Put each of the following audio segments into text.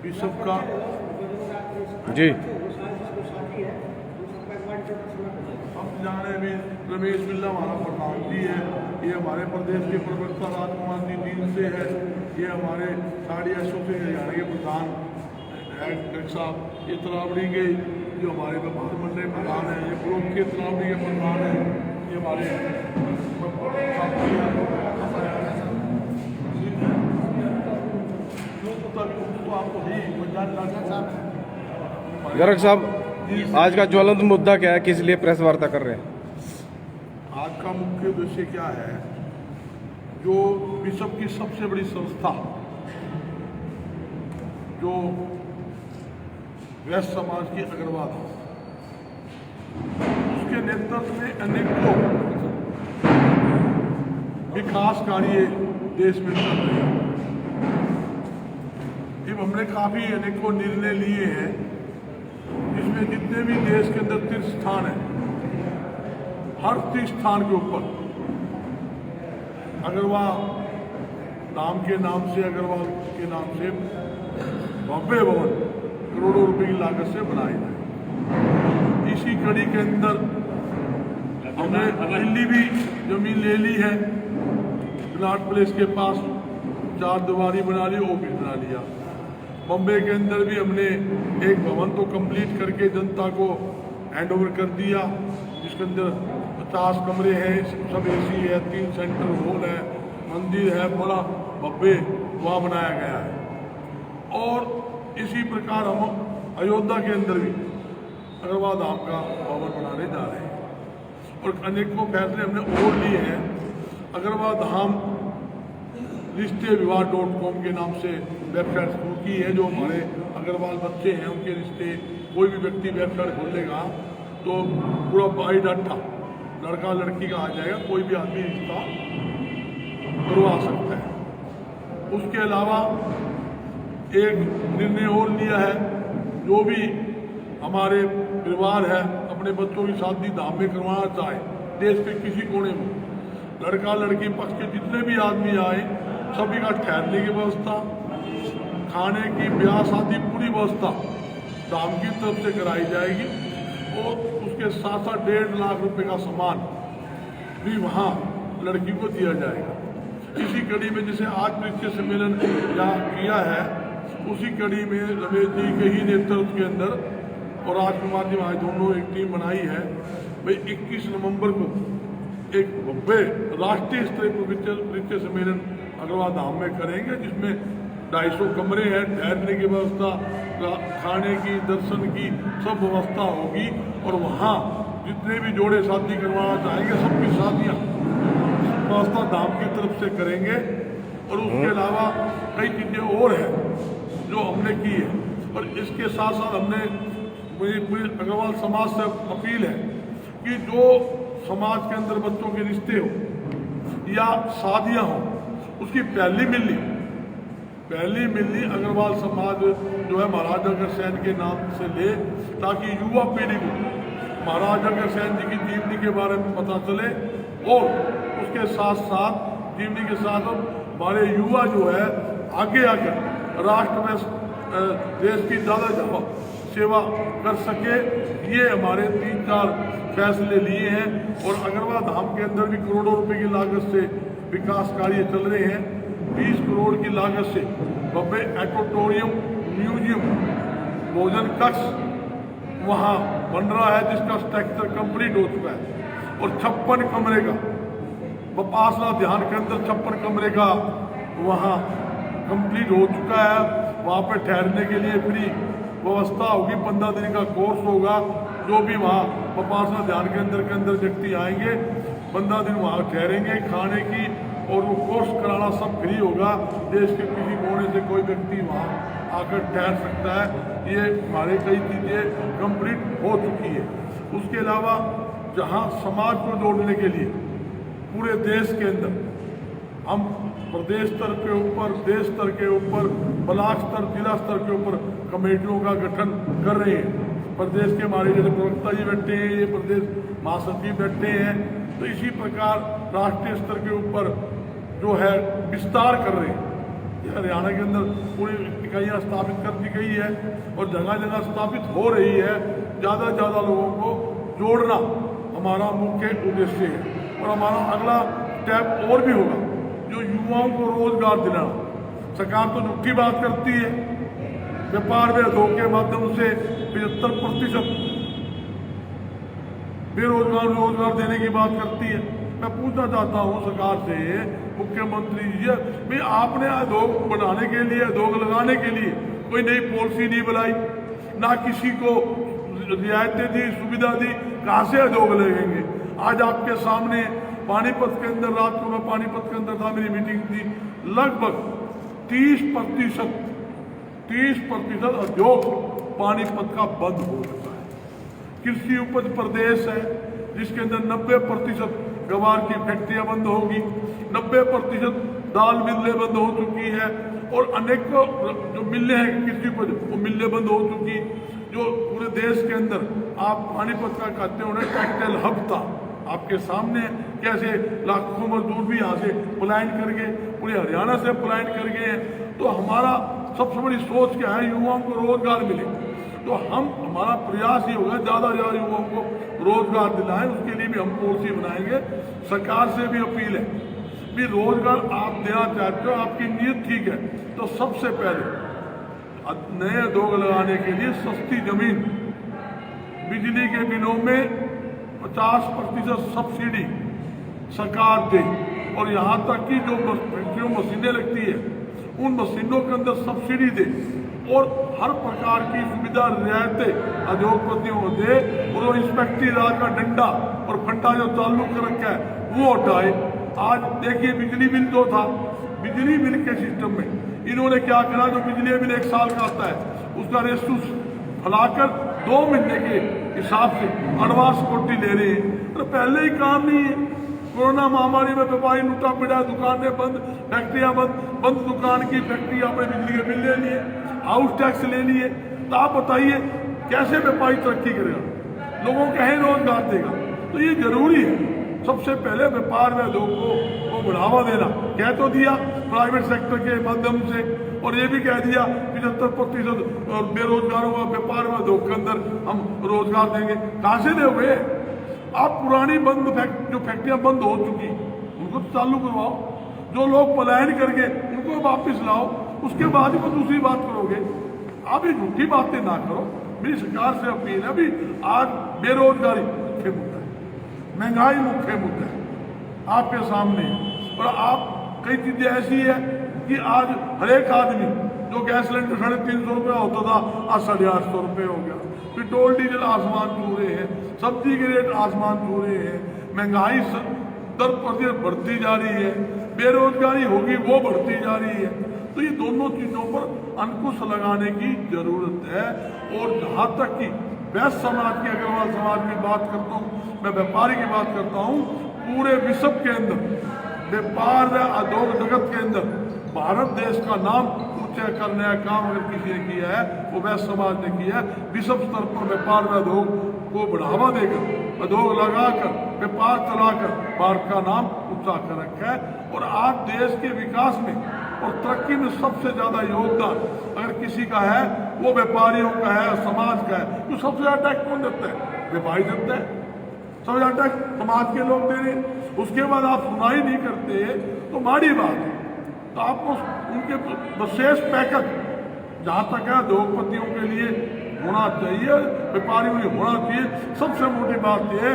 Bishop का जी हम जाने भी रमेश बिल्ला हमारा प्रधान जी है, ये हमारे प्रदेश के प्रवक्ता राजकुमार जी दीन से है, ये हमारे साड़ी एसोसिएशन हरियाणा के प्रधान डॉक्टर साहब, ये तरावड़ी के जो हमारे व्यापार मंडल के प्रधान है, ये ब्लॉक के तरावड़ी के प्रधान है, ये हमारे साथी हैं। आपको ही गर्ग साहब, आज का ज्वलंत मुद्दा क्या है, किस लिए प्रेस वार्ता कर रहे हैं? आज का मुख्य उद्देश्य क्या है? जो बिशप की सबसे बड़ी संस्था जो वैश्य समाज की अग्रवाल है, उसके नेतृत्व में अनेकों विकास कार्य देश में चल रहे हैं। हमने काफी अनेकों निर्णय लिए हैं, जिसमें जितने भी देश के अंदर तीर्थ स्थान है, हर तीर्थ स्थान के ऊपर अग्रवाल नाम के नाम से, अग्रवाल के नाम से भव्य भवन करोड़ों रुपए की लागत से बनाए जाए। इसी कड़ी के अंदर हमने दिल्ली भी जमीन ले ली है, कनॉट प्लेस के पास 4 दीवारी बना ली, ऑफिस बना लिया। बम्बई के अंदर भी हमने एक भवन तो कंप्लीट करके जनता को हैंड ओवर कर दिया, जिसके अंदर 50 कमरे हैं, सब एसी है, 3 सेंट्रल हॉल है, मंदिर है, बड़ा भव्य वहाँ बनाया गया है। और इसी प्रकार हम अयोध्या के अंदर भी अग्रवाल धाम का भवन बनाने जा रहे हैं और अनेकों फैसले हमने और लिए हैं। अग्रवाल धाम रिश्ते विवाह.com के नाम से वेबसाइट शुरू की है। जो हमारे अग्रवाल बच्चे हैं उनके रिश्ते, कोई भी व्यक्ति वेबसाइट खोलेगा तो पूरा बायोडाटा लड़का लड़की का आ जाएगा, कोई भी आदमी रिश्ता करवा सकता है। उसके अलावा एक निर्णय और लिया है, जो भी हमारे परिवार है अपने बच्चों की शादी धाम में करवाना चाहे, देश के किसी कोने में, लड़का लड़की पक्ष के जितने भी आदमी आए सभी का ठहरने की व्यवस्था, खाने की, ब्याह शादी पूरी व्यवस्था धाम की तरफ से कराई जाएगी। और उसके साथ साथ 1.5 लाख रुपए का सामान भी वहाँ लड़की को दिया जाएगा। इसी कड़ी में जैसे आज परिचय सम्मेलन किया है, उसी कड़ी में रमेश जी के ही नेतृत्व के अंदर और राजकुमार जी वहाँ दोनों एक टीम बनाई है। भाई 21 नवंबर को एक भव्य राष्ट्रीय स्तर पर परिचय सम्मेलन अग्रवाल धाम में करेंगे, जिसमें 250 कमरे हैं, ठहरने की व्यवस्था, खाने की, दर्शन की सब व्यवस्था होगी। और वहाँ जितने भी जोड़े शादी करवाना चाहेंगे सबकी शादियाँ व्यवस्था धाम की तरफ से करेंगे। और उसके अलावा कई चीज़ें और हैं जो हमने की है। और इसके साथ साथ हमने पूरे अग्रवाल समाज से अपील है कि जो समाज के अंदर बच्चों के रिश्ते हो या शादियाँ हो, उसकी पहली मिलनी अग्रवाल समाज जो है महाराज अग्रसेन के नाम से ले, ताकि युवा पीढ़ी को महाराज अग्रसेन जी की जीवनी के बारे में पता चले। और उसके साथ साथ जीवनी के साथ हमारे युवा जो है आगे आकर राष्ट्र में देश की ज़्यादा सेवा कर सके। ये हमारे 3-4 फैसले लिए हैं। और अग्रवाल धाम के अंदर भी करोड़ों रुपए की लागत से विकास कार्य चल रहे हैं। 20 करोड़ की लागत से बम्बई एक्वेटोरियम म्यूजियम भोजन कक्ष वहाँ बन रहा है, जिसका स्ट्रक्चर कंप्लीट हो चुका है। और 56 कमरे का बपासना ध्यान के अंदर 56 कमरे का वहाँ कंप्लीट हो चुका है। वहाँ पर ठहरने के लिए फ्री व्यवस्था होगी, 15 दिन का कोर्स होगा। जो भी वहाँ बपासना ध्यान के अंदर व्यक्ति आएंगे 15 दिन वहाँ ठहरेंगे, खाने की और वो कोर्स कराना सब फ्री होगा। देश के किसी कोने से कोई व्यक्ति वहाँ आकर ठहर सकता है। ये हमारे कई चीज़ें कंप्लीट हो चुकी है। उसके अलावा जहाँ समाज को जोड़ने के लिए पूरे देश के अंदर हम प्रदेश स्तर के ऊपर, देश स्तर के ऊपर, ब्लॉक स्तर, जिला स्तर के ऊपर कमेटियों का गठन कर रहे हैं। प्रदेश के हमारे जैसे प्रवक्ता जी बैठे हैं, ये प्रदेश महासचिव बैठे हैं। तो इसी प्रकार राष्ट्रीय स्तर के ऊपर जो है विस्तार कर रहे हैं। ये हरियाणा के अंदर पूरी इकाइयाँ स्थापित कर दी गई है और जगह जगह स्थापित हो रही है। ज़्यादा से ज़्यादा लोगों को जोड़ना हमारा मुख्य उद्देश्य है और हमारा अगला स्टेप और भी होगा, जो युवाओं को रोजगार दिलाना। सरकार तो झूठी बात करती है, व्यापार में उद्योग के माध्यम से 75% बेरोजगार रोजगार देने की बात करती है। मैं पूछना चाहता हूँ सरकार से, मुख्यमंत्री जी, भाई आपने उद्योग बनाने के लिए, उद्योग लगाने के लिए कोई नई पॉलिसी नहीं बनाई, ना किसी को रियायतें दी, सुविधा दी, कहाँ से उद्योग लगेंगे? आज आपके सामने पानीपत के अंदर, रात को मैं पानीपत के अंदर था, मेरी मीटिंग थी, लगभग 30% उद्योग पानीपत का बंद हो चुका है। कृषि उपज प्रदेश है जिसके अंदर 90% गवार की फैक्ट्रियां बंद होगी, 90% दाल मिलें बंद हो चुकी है और अनेकों जो मिलें हैं कृषि उपज, वो मिलें बंद हो चुकी। जो पूरे देश के अंदर आप पानीपत का कहते हो टेक्सटाइल हब था, आपके सामने कैसे लाखों मजदूर भी यहाँ से पलायन कर गए, पूरे हरियाणा से पलायन कर गए हैं। तो हमारा सबसे बड़ी सोच क्या है? युवाओं को रोजगार मिले। तो हमारा प्रयास ही होगा ज़्यादा से ज़्यादा युवाओं को रोजगार दिलाएं, उसके लिए भी हम पॉलिसी बनाएंगे। सरकार से भी अपील है भी रोजगार आप देना चाहते हो, आपकी नीयत ठीक है, तो सबसे पहले नए उद्योग लगाने के लिए सस्ती जमीन, बिजली के बिलों में 50% सब्सिडी सरकार दे और यहाँ तक कि जो मशीनें लगती है उन मशीनों के अंदर सब्सिडी दे और हर प्रकार की सुविधा रियायतें उद्योगपतियों को दे और इंस्पेक्टरी राज का डंडा और फंडा जो चालू कर रखा है वो हटाए। आज देखिए बिजली बिल जो था, बिजली बिल के सिस्टम में इन्होंने क्या करा, जो बिजली बिल 1 साल का आता है उसका रेशू फैलाकर 2 महीने के हिसाब से एडवांस कोटी ले रहे हैं। तो पहले ही काम नहीं है। कोरोना महामारी में व्यापारी लूटा पिटा, दुकानें बंद, फैक्ट्रियां बंद दुकान की फैक्ट्री आपने बिजली के बिल ले लिए, हाउस टैक्स ले लिए। तो आप बताइए कैसे व्यापारी तरक्की करेगा, लोगों को कहीं रोजगार देगा? तो ये जरूरी है सबसे पहले व्यापार में उद्योग को बढ़ावा देना। कह तो दिया प्राइवेट सेक्टर के माध्यम से और ये भी कह दिया 75% बेरोजगारों का व्यापार में उद्योग के अंदर हम रोजगार देंगे। कहाँ से दोगे? आप पुरानी जो फैक्ट्रियां बंद हो चुकी उनको तो चालू करवाओ, जो लोग पलायन करके उनको वापस लाओ, उसके बाद ही दूसरी बात करोगे। आप ये झूठी बातें ना करो। मेरी सरकार से अपील है, अभी आज बेरोजगारी मुख्य मुद्दा है, महंगाई मुख्य मुद्दा है आपके सामने, और आप कई चीजें ऐसी है कि आज हर एक आदमी जो गैस सिलेंडर 350 रुपया होता था आज 850 रुपये हो गया। पेट्रोल डीजल आसमान छू रहे हैं, सब्जी के रेट आसमान छू रहे हैं, महंगाई दर प्रतिशत बढ़ती जा रही है, बेरोजगारी होगी वो बढ़ती जा रही है। तो ये दोनों चीजों पर अंकुश लगाने की जरूरत है। और जहाँ तक कि वैश्य समाज की, अग्रवाल समाज की बात करता हूँ, मैं व्यापारी की बात करता हूँ, पूरे विश्व के अंदर व्यापार व उद्योग जगत के अंदर भारत देश का नाम ऊंचा करने का काम अगर किसी ने किया है वो वैश्य समाज ने किया है। विश्व स्तर पर व्यापार व उद्योग को बढ़ावा देकर, उद्योग लगाकर, व्यापार चलाकर भारत का नाम ऊंचा कर रखा है। और आज देश के विकास में और तरक्की में सबसे ज्यादा योगदान अगर किसी का है वो व्यापारियों का है, समाज का है। तो सबसे ज्यादा टैक्स कौन देता है? व्यापारी देता है। सबसे ज्यादा टैक्स समाज के लोग दे रहे हैं। उसके बाद आप सुनाई नहीं करते तो माड़ी बात है। तो आपको उनके विशेष पैकेज जहाँ तक है उद्योगपतियों के लिए होना चाहिए, व्यापारियों के लिए होना चाहिए। सबसे मोटी बात यह है,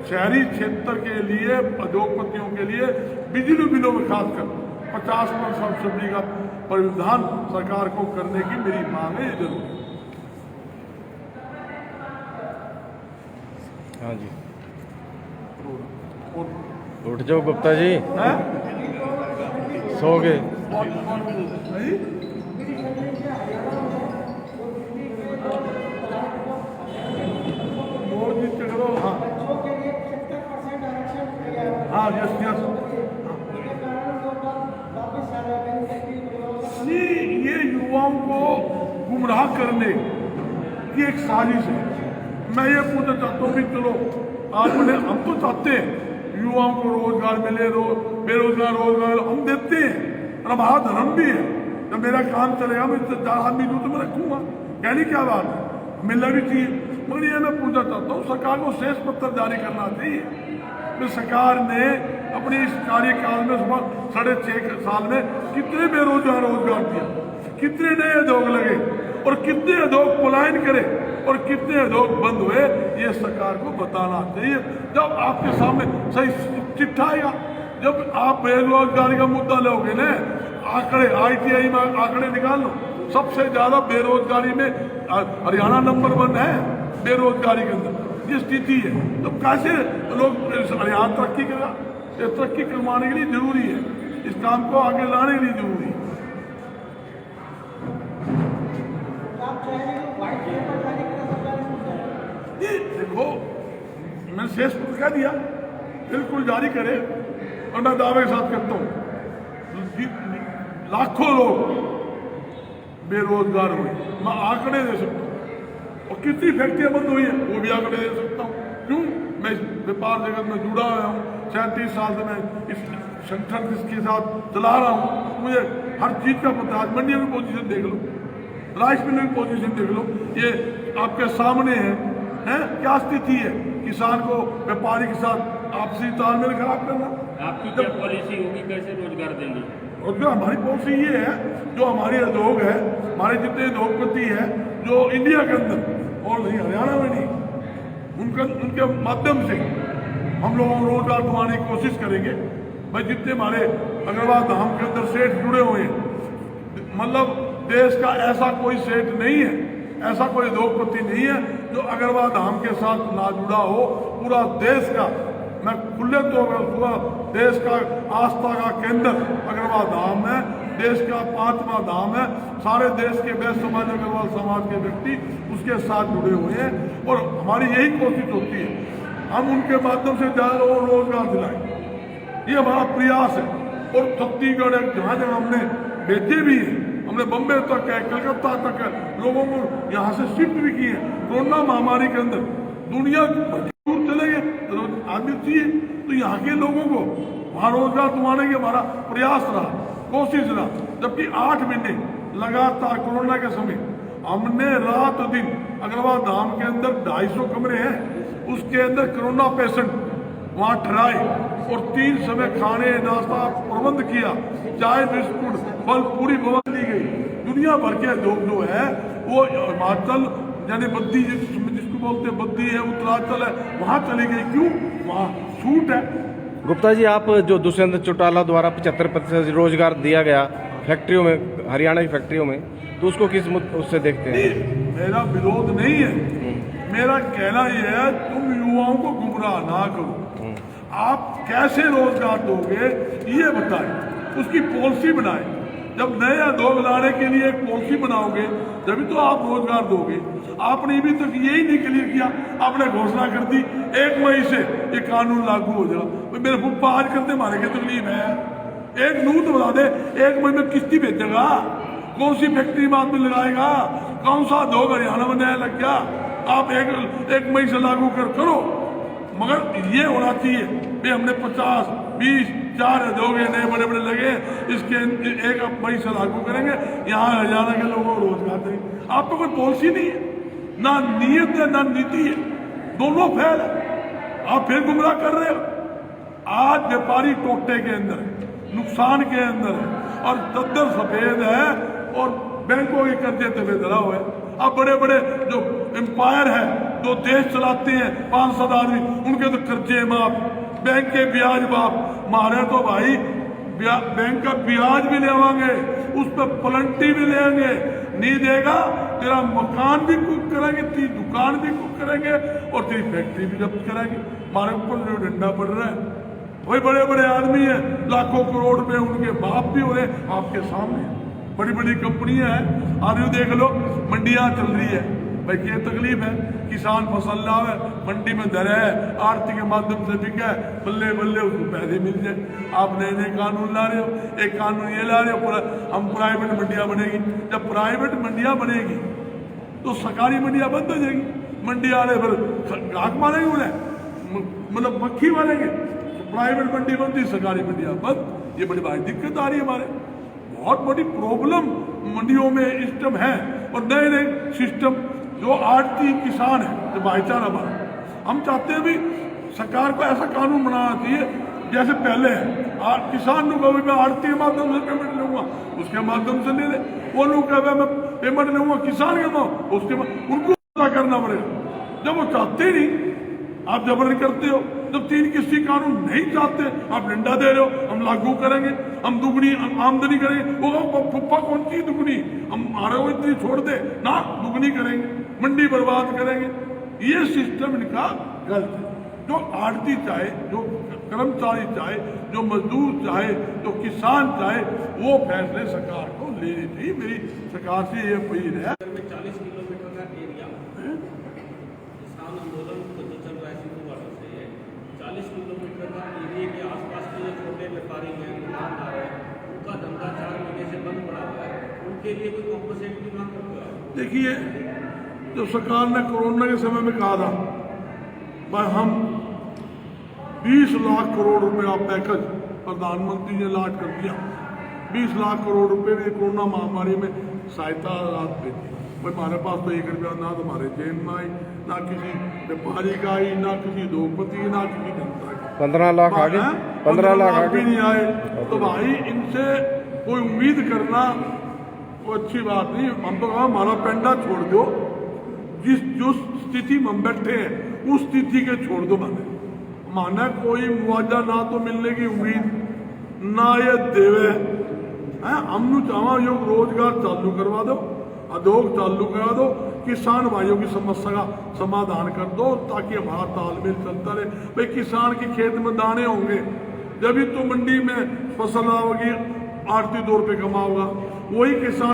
शहरी क्षेत्र के लिए उद्योगपतियों के लिए बिजली बिलों में खासकर 50% सब्सिडी का प्रावधान सरकार को करने की मेरी मांग है। ये जरूर है। हाँ जी, उठ जाओ गुप्ता जी, सो गए। हाँ यस यस, ये युवाओं को गुमराह करने की एक साजिश है। मैं ये पूछना चाहता हूँ कि चलो आपने, हम तो चाहते हैं युवाओं को रोजगार मिले, बेरोजगार रोजगार हम देते हैं और हमारा धर्म भी है। जब मेरा काम चलेगा मैं आदमी दूँ तो मैं रखूंगा, कहने क्या बात है, मिलना भी चाहिए। मगर ये मैं पूछना चाहता हूँ, सरकार को शेष पत्र जारी करना चाहिए। तो सरकार ने अपने इस कार्यकाल में 6.5 साल में कितने बेरोजगार रोजगार दिया, कितने नए उद्योग लगे और कितने उद्योग पलायन करे और कितने उद्योग बंद हुए, ये सरकार को बताना चाहिए। जब आपके सामने सही चिट्ठा आएगा, जब आप बेरोजगारी का मुद्दा लोगे ना, आंकड़े ITI में आंकड़े निकाल लो, सबसे ज्यादा बेरोजगारी में हरियाणा नंबर 1 है बेरोजगारी के अंदर। ये स्थिति है तो कैसे लोग हरियाणा तरक्की करेगा? ये तरक्की करवाने के लिए जरूरी है, इस काम को आगे लाने के लिए जरूरी है। देखो मैंने शेष पत्र कह दिया, बिल्कुल जारी करे। और मैं दावे के साथ कहता हूँ लाखों लोग बेरोजगार हुए, मैं आंकड़े दे सकता हूँ, और कितनी फैक्ट्रियां बंद हुई है वो भी आंकड़े दे सकता हूँ। क्यों? मैं इस व्यापार जगत में जुड़ा हुआ हूँ, 37 साल से मैं इस संगठन के साथ चला रहा हूँ, मुझे हर चीज का पता है। मंडियों की पोजीशन देख लो, राइस मिलों की पोजीशन देख लो, ये आपके सामने है क्या स्थिति है। किसान को व्यापारी के साथ आपसी तालमेल खराब करना। आपकी क्या पॉलिसी होगी, कैसे रोजगार देंगे? रोजगार हमारी पॉलिसी ये है, जो हमारे उद्योग है, हमारे जितने उद्योगपति है जो इंडिया के अंदर और नहीं हरियाणा में नहीं, उनके माध्यम से हम लोगों को रोजगार दिलाने की कोशिश करेंगे। भाई जितने हमारे अग्रवाल धाम के अंदर सेठ जुड़े हुए हैं, मतलब देश का ऐसा कोई सेठ नहीं है, ऐसा कोई उद्योगपति नहीं है जो अग्रवाल धाम के साथ ना जुड़ा हो। पूरा देश का, मैं खुले तौर पर पूरा देश का आस्था का केंद्र अग्रवाल धाम है, देश का 5वां धाम है। सारे देश के वैश्य समाज, अग्रवाल समाज के व्यक्ति उसके साथ जुड़े हुए हैं, और हमारी यही कोशिश होती है हम उनके माध्यम से ज़्यादा रोजगार दिलाएं। ये हमारा प्रयास है। और छत्तीसगढ़ जहाँ जहाँ हमने भेजे भी हैं, हमने बम्बे तक है, कलकत्ता तक है, लोगों को यहाँ से शिफ्ट भी किए। कोरोना महामारी के अंदर दुनिया दूर चले गए, आदमी चाहिए, तो यहाँ के लोगों को वहाँ रोजगार दिलाने की हमारा प्रयास रहा, कोशिश रहा। जबकि 8 महीने लगातार कोरोना के समय हमने रात दिन अग्रवाल धाम के अंदर 250 कमरे हैं, उसके अंदर कोरोना पेशेंट वहाँ ठहराए और 3 समय खाने नाश्ता प्रबंध किया, चाय बिस्कुट फल पूरी व्यवस्था दी गई। दुनिया भर के लोग जो है वो हिमाचल यानी बद्दी जिसको बोलते हैं बद्दी है, उत्तरांचल है, वहाँ चली गई। क्यों? वहाँ छूट है। गुप्ता जी, आप जो दुष्यंत चौटाला द्वारा 75% रोजगार दिया गया फैक्ट्रियों में, हरियाणा की फैक्ट्रियों में, तो उसको किस उससे देखते हैं? मेरा विरोध नहीं है, मेरा कहना यह है तुम युवाओं को गुमराह ना करो। आप कैसे रोजगार दोगे ये बताएं, उसकी पॉलिसी बनाएं। जब नया उद्योग लाने के लिए एक पॉलिसी बनाओगे तभी तो आप रोजगार दोगे। आपने भी तो यही नहीं क्लियर किया, आपने घोषणा कर दी 1 मई से ये कानून लागू हो जाएगा। मेरे फुप्पा आज करते मारे की तकलीफ है, एक नूत बता दे 1 मई में किस्ती भेजेगा, कौन सी फैक्ट्री में आदमी लगाएगा, कौन सा उद्योग हरियाणा में नया लग गया, आप 1 मई से लागू करो। मगर ये होना चाहिए भाई हमने 50, 20, 4 उद्योग नए बड़े बड़े लगे, इसके 1 मई से लागू करेंगे, यहाँ हरियाणा के लोगों को रोजगार देंगे। आपको कोई पॉलिसी नहीं है, ना नीयत है ना नीति है, दोनों फेल है। आप फिर गुमराह कर रहे हो। आज व्यापारी टोटे के अंदर है, नुकसान के अंदर है और दद्दर सफेद है और बैंकों के कर्जे तले धरा हुआ है। अब बड़े बड़े जो एम्पायर है, जो देश चलाते हैं 500 आदमी, उनके तो कर्जे माफ, बैंक के ब्याज माफ। मारे तो भाई बैंक का ब्याज भी लेवांगे, उस पर प्लंटी भी लेंगे, नहीं देगा तेरा मकान भी कुक करेंगे, तेरी दुकान भी कुक करेंगे और तेरी फैक्ट्री भी जब्त करेंगे। हमारे ऊपर जो डंडा पड़ रहा है, वही बड़े बड़े आदमी हैं, लाखों करोड़ रुपए उनके बाप भी हो रहे आपके सामने, बड़ी बड़ी कंपनियां हैं। आज देख लो मंडियां चल रही है, भाई क्या तकलीफ है, किसान फसल लावे, मंडी में धरे है, आरती के माध्यम से बिके, बल्ले बल्ले उसको पैसे मिल जाए। आप नए नए कानून ला रहे हो, एक कानून ये ला रहे हो हम प्राइवेट मंडियां बनेगी। जब प्राइवेट मंडियां बनेगी तो सरकारी मंडियां बंद हो जाएगी, मंडी वाले फिर गाहक मारेंगे उन्हें, मतलब मक्खी मारेंगे। प्राइवेट मंडी बंद थी, सरकारी मंडियां बंद, ये बड़ी भारी दिक्कत आ रही है हमारे। बहुत बड़ी प्रॉब्लम मंडियों में इस टाइम है। और नए नए सिस्टम जो आड़ती किसान है, जो भाईचारा बना, हम चाहते हैं भी सरकार को ऐसा कानून बनाना चाहिए जैसे पहले है। किसान को कभी मैं आड़ती के माध्यम से पेमेंट लूंगा, उसके माध्यम से ले ले। वो लोग कहे मैं पेमेंट लूंगा किसान के माध्यम, उसके उनको करना पड़ेगा। जब वो चाहते नहीं, आप जबरन करते हो। जब 3 किस्ती कानून नहीं चाहते, आप डंडा दे रहे हो, हम लागू करेंगे, हम दुगनी आमदनी करेंगे। वो फुप्पा कौन सी दुगनी, हम हमारे को इतनी छोड़ दे ना, दुगनी करेंगे, मंडी बर्बाद करेंगे। ये सिस्टम इनका गलत है। जो आड़ती चाहे, जो कर्मचारी चाहे, जो मजदूर चाहे, जो किसान चाहे, वो फैसले सरकार को लेने चाहिए। मेरी सरकार से ये अपील है। 40 किलोमीटर का एरिया किसान आंदोलन जो चल रहा है सिद्धू से 40 किलोमीटर का एरिया के आसपास के जो छोटे व्यापारी हैं, दुकानदार हैं, उनका धंधा 4 महीने से बंद पड़ा हुआ है। उनके लिए कोई कॉम्पनसेट की मांग करते हैं? देखिए, जो सरकार ने कोरोना के समय में कहा था भाई हम 20 लाख करोड़ रुपया पैकेज प्रधानमंत्री ने लॉन्च कर दिया। 20 लाख करोड़ रुपए में कोरोना महामारी में सहायता राहत भेजी। भाई हमारे पास तो 1 रुपया ना तो हमारे जेब में आई, ना किसी व्यापारी का आई, ना किसी उद्योगपति, ना किसी जनता की। 15 लाख आ गए, 15 लाख आ भी गए। नहीं आए। तो भाई इनसे कोई उम्मीद करना वो अच्छी बात नहीं। हम तो कहा हमारा पेंडा छोड़ दो, जो स्थिति में हम बैठे हैं उस स्थिति के छोड़ दो। माना कोई मुआवजा ना तो मिलने की उम्मीद, ना ये देवे है। हम चाहो यो रोजगार चालू करवा दो, उद्योग चालू करा दो, किसान भाइयों की समस्या का समाधान कर दो, ताकि हमारा तालमेल चलता रहे। भाई किसान के खेत में दाने होंगे, जब भी तो मंडी में फसल आओगी, आड़ती 2 रुपये कमाओगा। वही किसान